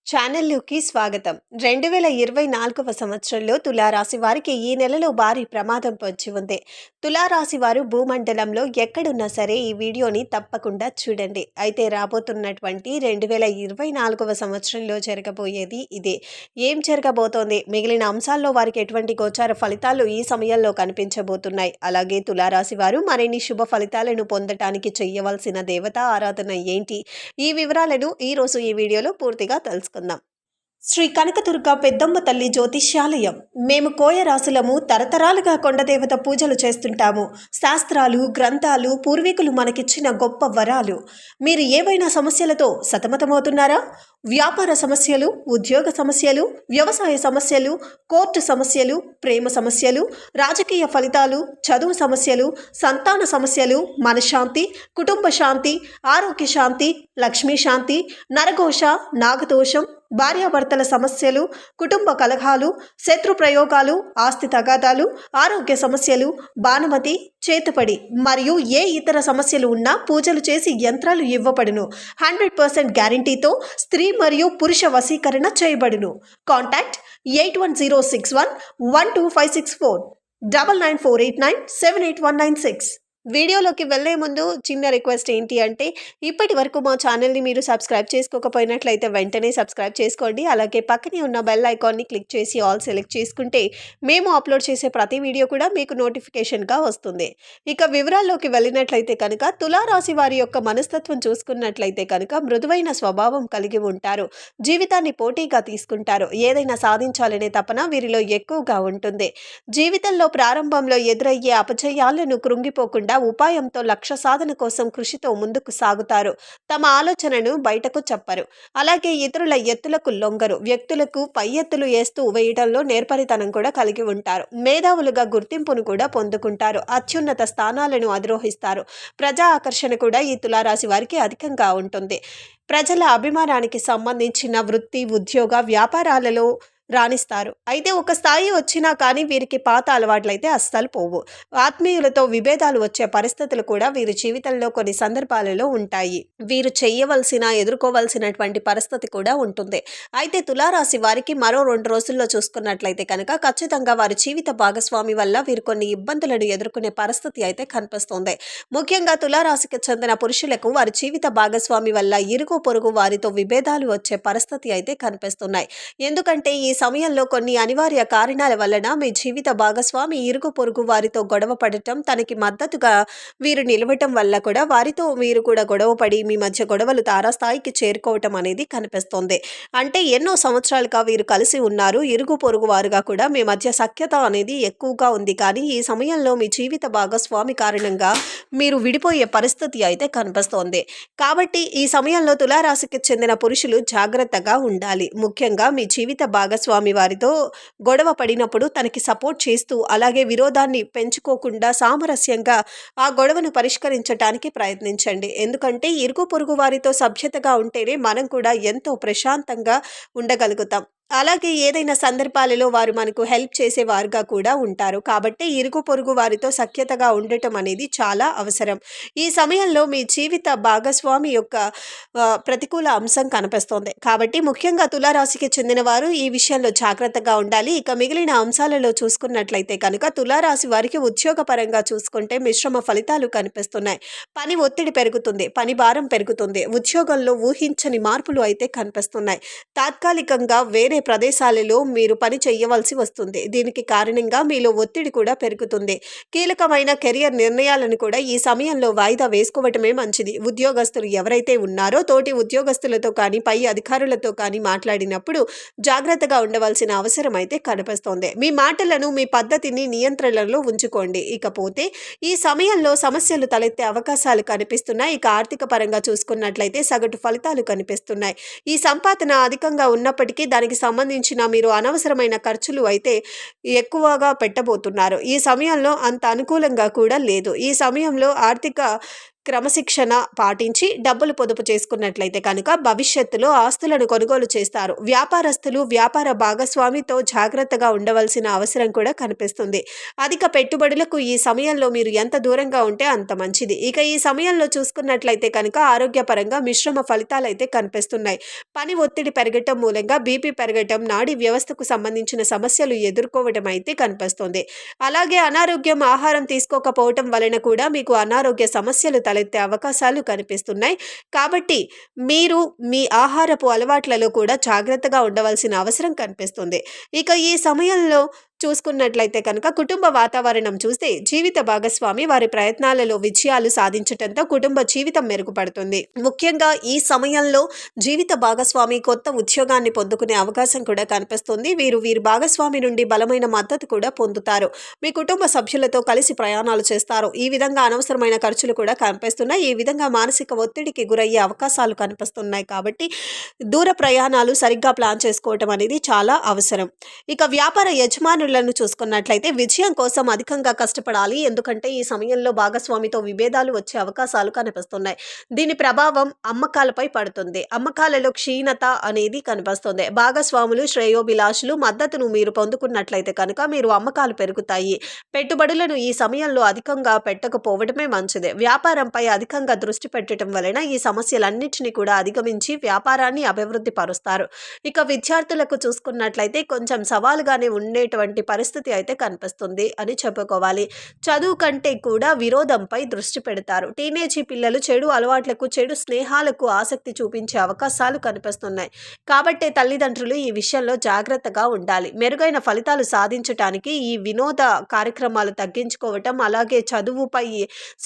ఛానల్లోకి స్వాగతం. 2024వ సంవత్సరంలో తులారాశి వారికి ఈ నెలలో భారీ ప్రమాదం పొంచి ఉంది. తులారాశి వారు భూమండలంలో ఎక్కడున్నా సరే ఈ వీడియోని తప్పకుండా చూడండి. అయితే రాబోతున్నటువంటి 2024వ సంవత్సరంలో జరగబోయేది ఇదే. ఏం జరగబోతోంది, మిగిలిన అంశాల్లో వారికి ఎటువంటి గోచార ఫలితాలు ఈ సమయంలో కనిపించబోతున్నాయి, అలాగే తులారాశి వారు మరిన్ని శుభ ఫలితాలను పొందటానికి చేయవలసిన దేవతా ఆరాధన ఏంటి, ఈ వివరాలను ఈరోజు ఈ వీడియోలో పూర్తిగా తెలుసుకుందాం. శ్రీ కనకదుర్గ పెద్దమ్మ తల్లి జ్యోతిష్యాలయం. మేము కోయ రాశులము తరతరాలుగా కొండదేవత పూజలు చేస్తుంటాము. శాస్త్రాలు, గ్రంథాలు పూర్వీకులు మనకిచ్చిన గొప్ప వరాలు. మీరు ఏవైనా సమస్యలతో సతమతమవుతున్నారా? వ్యాపార సమస్యలు, ఉద్యోగ సమస్యలు, వ్యవసాయ సమస్యలు, కోర్టు సమస్యలు, ప్రేమ సమస్యలు, రాజకీయ ఫలితాలు, చదువు సమస్యలు, సంతాన సమస్యలు, మనశ్శాంతి, కుటుంబ శాంతి, ఆరోగ్య శాంతి, లక్ష్మీ శాంతి, నరఘోష, నాగదోషం, భార్యాభర్తల సమస్యలు, కుటుంబ కలహాలు, శత్రు ప్రయోగాలు, ఆస్తి తగాదాలు, ఆరోగ్య సమస్యలు, బాణమతి, చేతుపడి మరియు ఏ ఇతర సమస్యలు ఉన్నా పూజలు చేసి యంత్రాలు ఇవ్వబడును. 100% గ్యారంటీతో స్త్రీ మరియు పురుష వశీకరణ చేయబడును. కాంటాక్ట్ 8106112564 9948978196. వీడియోలోకి వెళ్లే ముందు చిన్న రిక్వెస్ట్ ఏంటి అంటే, ఇప్పటి వరకు మా ఛానల్ని మీరు సబ్స్క్రైబ్ చేసుకోకపోయినట్లయితే వెంటనే సబ్స్క్రైబ్ చేసుకోండి. అలాగే పక్కనే ఉన్న బెల్ ఐకాన్ని క్లిక్ చేసి ఆల్ సెలెక్ట్ చేసుకుంటే మేము అప్లోడ్ చేసే ప్రతి వీడియో కూడా మీకు నోటిఫికేషన్గా వస్తుంది. ఇక వివరాల్లోకి వెళ్ళినట్లయితే కనుక తులారాశి వారి యొక్క మనస్తత్వం చూసుకున్నట్లయితే కనుక మృదువైన స్వభావం కలిగి ఉంటారు. జీవితాన్ని పోటీగా తీసుకుంటారు. ఏదైనా సాధించాలనే తపన వీరిలో ఎక్కువగా ఉంటుంది. జీవితంలో ప్రారంభంలో ఎదురయ్యే అపజయాలను కృంగిపోకుండా ఉపాయంతో లక్ష్య సాధన కోసం కృషితో ముందుకు సాగుతారు. తమ ఆలోచనను బయటకు చెప్పరు. అలాగే ఇతరుల ఎత్తులకు లొంగరు. వ్యక్తులకు పై ఎత్తులు వేస్తూ వేయడంలో నేర్పరితనం కూడా కలిగి ఉంటారు. మేధావులుగా గుర్తింపును కూడా పొందుకుంటారు. అత్యున్నత స్థానాలను అధిరోహిస్తారు. ప్రజా ఆకర్షణ కూడా ఈ తులారాశి వారికి అధికంగా ఉంటుంది. ప్రజల అభిమానానికి సంబంధించిన వృత్తి, ఉద్యోగ, వ్యాపారాలలో రాణిస్తారు. అయితే ఒక స్థాయి వచ్చినా కానీ వీరికి పాత అలవాట్లయితే అస్సలు పోవు. ఆత్మీయులతో విభేదాలు వచ్చే పరిస్థితులు కూడా వీరి జీవితంలో కొన్ని సందర్భాలలో ఉంటాయి. వీరు ఎదుర్కోవాల్సినటువంటి పరిస్థితి కూడా ఉంటుంది. అయితే తులారాశి వారికి మరో 2 రోజుల్లో చూసుకున్నట్లయితే కనుక ఖచ్చితంగా వారి జీవిత భాగస్వామి వల్ల వీరు కొన్ని ఇబ్బందులను ఎదుర్కొనే పరిస్థితి అయితే కనిపిస్తుంది. ముఖ్యంగా తులారాశికి చెందిన పురుషులకు వారి జీవిత భాగస్వామి వల్ల ఇరుగు పొరుగు వారితో విభేదాలు వచ్చే పరిస్థితి అయితే కనిపిస్తున్నాయి. ఎందుకంటే ఈ సమయంలో కొన్ని అనివార్య కారణాల వలన మీ జీవిత భాగస్వామి ఇరుగు పొరుగు వారితో గొడవ పడటం, తనకి మద్దతుగా వీరు నిలవటం వల్ల కూడా వారితో వీరు కూడా గొడవ పడి మీ మధ్య గొడవలు తారాస్థాయికి చేరుకోవటం అనేది కనిపిస్తుంది. అంటే ఎన్నో సంవత్సరాలుగా వీరు కలిసి ఉన్నారు. ఇరుగు పొరుగు వారుగా కూడా మీ మధ్య సఖ్యత అనేది ఎక్కువగా ఉంది. కానీ ఈ సమయంలో మీ జీవిత భాగస్వామి కారణంగా మీరు విడిపోయే పరిస్థితి అయితే కనిపిస్తోంది. కాబట్టి ఈ సమయంలో తులారాశికి చెందిన పురుషులు జాగ్రత్తగా ఉండాలి. ముఖ్యంగా మీ జీవిత భాగస్వామి వారితో గొడవ పడినప్పుడు తనకి సపోర్ట్ చేస్తూ, అలాగే విరోధాన్ని పెంచుకోకుండా సామరస్యంగా ఆ గొడవను పరిష్కరించడానికి ప్రయత్నించండి. ఎందుకంటే ఇరుగు పొరుగు వారితో సభ్యతగా ఉంటేనే మనం కూడా ఎంతో ప్రశాంతంగా ఉండగలుగుతాం. అలాగే ఏదైనా సందర్భాలలో వారు మనకు హెల్ప్ చేసేవారుగా కూడా ఉంటారు. కాబట్టి ఇరుగు పొరుగు వారితో సఖ్యతగా ఉండటం అనేది చాలా అవసరం. ఈ సమయంలో మీ జీవిత భాగస్వామి యొక్క ప్రతికూల అంశం కనిపిస్తోంది. కాబట్టి ముఖ్యంగా తులారాశికి చెందిన వారు ఈ విషయంలో జాగ్రత్తగా ఉండాలి. ఇక మిగిలిన అంశాలలో చూసుకున్నట్లయితే కనుక తులారాశి వారికి ఉద్యోగపరంగా చూసుకుంటే మిశ్రమ ఫలితాలు కనిపిస్తున్నాయి. పని ఒత్తిడి పెరుగుతుంది. పని భారం పెరుగుతుంది. ఉద్యోగంలో ఊహించని మార్పులు అయితే కనిపిస్తున్నాయి. తాత్కాలికంగా వేరే ప్రదేశాలలో మీరు పని చేయవలసి వస్తుంది. దీనికి కారణంగా మీలో ఒత్తిడి కూడా పెరుగుతుంది. కీలకమైన కెరియర్ నిర్ణయాలను కూడా ఈ సమయంలో వాయిదా వేసుకోవటమే మంచిది. ఉద్యోగస్తులు ఎవరైతే ఉన్నారో తోటి ఉద్యోగస్తులతో కానీ పై అధికారులతో కానీ మాట్లాడినప్పుడు జాగ్రత్తగా ఉండవలసిన అవసరం అయితే కనిపిస్తోంది. మీ మాటలను, మీ పద్ధతిని నియంత్రణలో ఉంచుకోండి. ఇకపోతే ఈ సమయంలో సమస్యలు తలెత్తే అవకాశాలు కనిపిస్తున్నాయి. ఇక ఆర్థిక పరంగా చూసుకున్నట్లయితే సగటు ఫలితాలు కనిపిస్తున్నాయి. ఈ సంపాదన అధికంగా ఉన్నప్పటికీ దానికి సంబంధించిన మీరు అనవసరమైన ఖర్చులు అయితే ఎక్కువగా పెట్టబోతున్నారు. ఈ సమయంలో అంత అనుకూలంగా కూడా లేదు. ఈ సమయంలో ఆర్థిక క్రమశిక్షణ పాటించి డబ్బులు పొదుపు చేసుకున్నట్లయితే కనుక భవిష్యత్తులో ఆస్తులను కొనుగోలు చేస్తారు. వ్యాపారస్తులు వ్యాపార భాగస్వామితో జాగ్రత్తగా ఉండవలసిన అవసరం కూడా కనిపిస్తుంది. అధిక పెట్టుబడులకు ఈ సమయంలో మీరు ఎంత దూరంగా ఉంటే అంత మంచిది. ఇక ఈ సమయంలో చూసుకున్నట్లయితే కనుక ఆరోగ్యపరంగా మిశ్రమ ఫలితాలైతే కనిపిస్తున్నాయి. పని ఒత్తిడి పెరగటం మూలంగా బీపీ పెరగటం, నాడీ వ్యవస్థకు సంబంధించిన సమస్యలు ఎదుర్కోవడం అయితే కనిపిస్తుంది. అలాగే అనారోగ్యం, ఆహారం తీసుకోకపోవటం వలన కూడా మీకు అనారోగ్య సమస్యలు తలెత్తే అవకాశాలు కనిపిస్తున్నాయి. కాబట్టి మీరు మీ ఆహారపు అలవాట్లలో కూడా జాగ్రత్తగా ఉండవలసిన అవసరం కనిపిస్తుంది. ఇక ఈ సమయంలో చూసుకున్నట్లయితే కనుక కుటుంబ వాతావరణం చూస్తే జీవిత భాగస్వామి వారి ప్రయత్నాలలో విజయాలు సాధించటంతో కుటుంబ జీవితం మెరుగుపడుతుంది. ముఖ్యంగా ఈ సమయంలో జీవిత భాగస్వామి కొత్త ఉద్యోగాన్ని పొందుకునే అవకాశం కూడా కనిపిస్తుంది. వీరి భాగస్వామి నుండి బలమైన మద్దతు కూడా పొందుతారు. మీ కుటుంబ సభ్యులతో కలిసి ప్రయాణాలు చేస్తారు. ఈ విధంగా అనవసరమైన ఖర్చులు కూడా కనిపిస్తున్నాయి. ఈ విధంగా మానసిక ఒత్తిడికి గురయ్యే అవకాశాలు కనిపిస్తున్నాయి. కాబట్టి దూర ప్రయాణాలు సరిగ్గా ప్లాన్ చేసుకోవటం అనేది చాలా అవసరం. ఇక వ్యాపార యజమానులను చూసుకున్నట్లయితే విజయం కోసం అధికంగా కష్టపడాలి. ఎందుకంటే ఈ సమయంలో భాగస్వామితో విభేదాలు వచ్చే అవకాశాలు కనిపిస్తున్నాయి. దీని ప్రభావం అమ్మకాలపై పడుతుంది. అమ్మకాలలో క్షీణత అనేది కనిపిస్తుంది. భాగస్వాములు, శ్రేయోభిలాషులు మద్దతును మీరు పొందుకున్నట్లయితే కనుక మీరు అమ్మకాలు పెరుగుతాయి. పెట్టుబడులను ఈ సమయంలో అధికంగా పెట్టకపోవడమే మంచిది. వ్యాపారంపై అధికంగా దృష్టి పెట్టడం వలన ఈ సమస్యలన్నింటినీ కూడా అధిగమించి వ్యాపారాన్ని అభివృద్ధి పరుస్తారు. ఇక విద్యార్థులకు చూసుకున్నట్లయితే కొంచెం సవాలుగానే ఉండేటువంటి పరిస్థితి అయితే కనిపిస్తుంది అని చెప్పుకోవాలి. చదువు కంటే కూడా విరోధంపై దృష్టి పెడతారు. టీనేజీ పిల్లలు చెడు అలవాట్లకు, చెడు స్నేహాలకు ఆసక్తి చూపించే అవకాశాలు కనిపిస్తున్నాయి. కాబట్టి తల్లిదండ్రులు ఈ విషయంలో జాగ్రత్తగా ఉండాలి. మెరుగైన ఫలితాలు సాధించడానికి ఈ వినోద కార్యక్రమాలు తగ్గించుకోవటం, అలాగే చదువుపై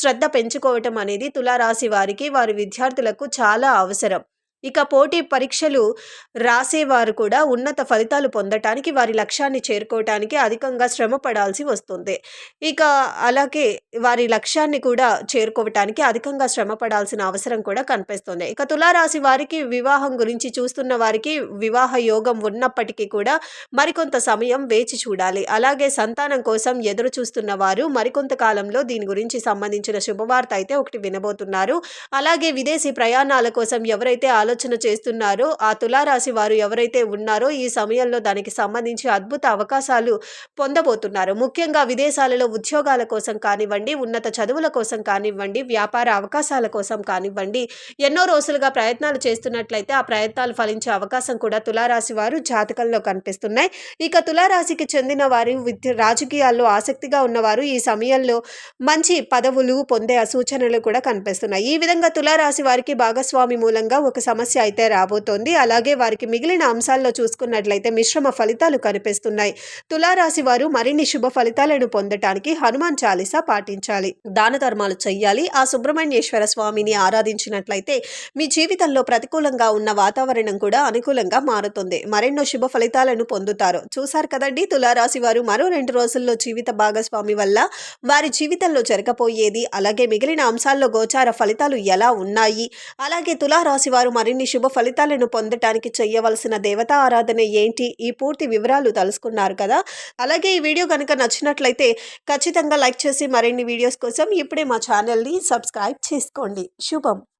శ్రద్ధ పెంచుకోవటం అనేది తులారాశి వారికి, వారి విద్యార్థులకు చాలా అవసరం. ఇక పోటీ పరీక్షలు రాసేవారు కూడా ఉన్నత ఫలితాలు పొందటానికి, వారి లక్ష్యాన్ని చేరుకోవటానికి అధికంగా శ్రమ పడాల్సి వస్తుంది. ఇక అలాగే వారి లక్ష్యాన్ని కూడా చేరుకోవటానికి అధికంగా శ్రమ పడాల్సిన అవసరం కూడా కనిపిస్తుంది. ఇక తులారాశి వారికి వివాహం గురించి చూస్తున్న వారికి వివాహ యోగం ఉన్నప్పటికీ కూడా మరికొంత సమయం వేచి చూడాలి. అలాగే సంతానం కోసం ఎదురు చూస్తున్న వారు మరికొంత కాలంలో దీని గురించి సంబంధించిన శుభవార్త అయితే ఒకటి వినబోతున్నారు. అలాగే విదేశీ ప్రయాణాల కోసం ఎవరైతే ఆలోచన చేస్తున్నారో ఆ తులారాశి వారు ఎవరైతే ఉన్నారో ఈ సమయంలో దానికి సంబంధించి అద్భుత అవకాశాలు పొందబోతున్నారు. ముఖ్యంగా విదేశాలలో ఉద్యోగాల కోసం కానివ్వండి, ఉన్నత చదువుల కోసం కానివ్వండి, వ్యాపార అవకాశాల కోసం కానివ్వండి, ఎన్నో రోజులుగా ప్రయత్నాలు చేస్తున్నట్లయితే ఆ ప్రయత్నాలు ఫలించే అవకాశం కూడా తులారాశి వారు జాతకంలో కనిపిస్తున్నాయి. ఇక తులారాశికి చెందిన వారు రాజకీయాల్లో ఆసక్తిగా ఉన్నవారు ఈ సమయంలో మంచి పదవులు పొందే సూచనలు కూడా కనిపిస్తున్నాయి. ఈ విధంగా తులారాశి వారికి భాగస్వామి మూలంగా ఒక సమస్య అయితే రాబోతోంది. అలాగే వారికి మిగిలిన అంశాల్లో చూసుకున్నట్లయితే మిశ్రమ ఫలితాలు కనిపిస్తున్నాయి. తులారాశి వారు మరిన్ని శుభ ఫలితాలను పొందటానికి హనుమాన్ చాలీసా పాటించాలి, దాన ధర్మాలు చెయ్యాలి. ఆ సుబ్రహ్మణ్యేశ్వర స్వామిని ఆరాధించినట్లయితే మీ జీవితంలో ప్రతికూలంగా ఉన్న వాతావరణం కూడా అనుకూలంగా మారుతుంది. మరెన్నో శుభ ఫలితాలను పొందుతారు. చూశారు కదండి, తులారాశి వారు మరో 2 రోజుల్లో జీవిత భాగస్వామి వల్ల వారి జీవితంలో జరగబోయేది, అలాగే మిగిలిన అంశాల్లో గోచార ఫలితాలు ఎలా ఉన్నాయి, అలాగే తులారాశి వారు మరిన్ని శుభ ఫలితాలను పొందటానికి చేయవలసిన దేవతా ఆరాధన ఏంటి, ఈ పూర్తి వివరాలు తెలుసుకున్నారు కదా. అలాగే ఈ వీడియో కనుక నచ్చినట్లయితే ఖచ్చితంగా లైక్ చేసి మరిన్ని వీడియోస్ కోసం ఇప్పుడే మా ఛానల్ని సబ్స్క్రైబ్ చేసుకోండి. శుభం.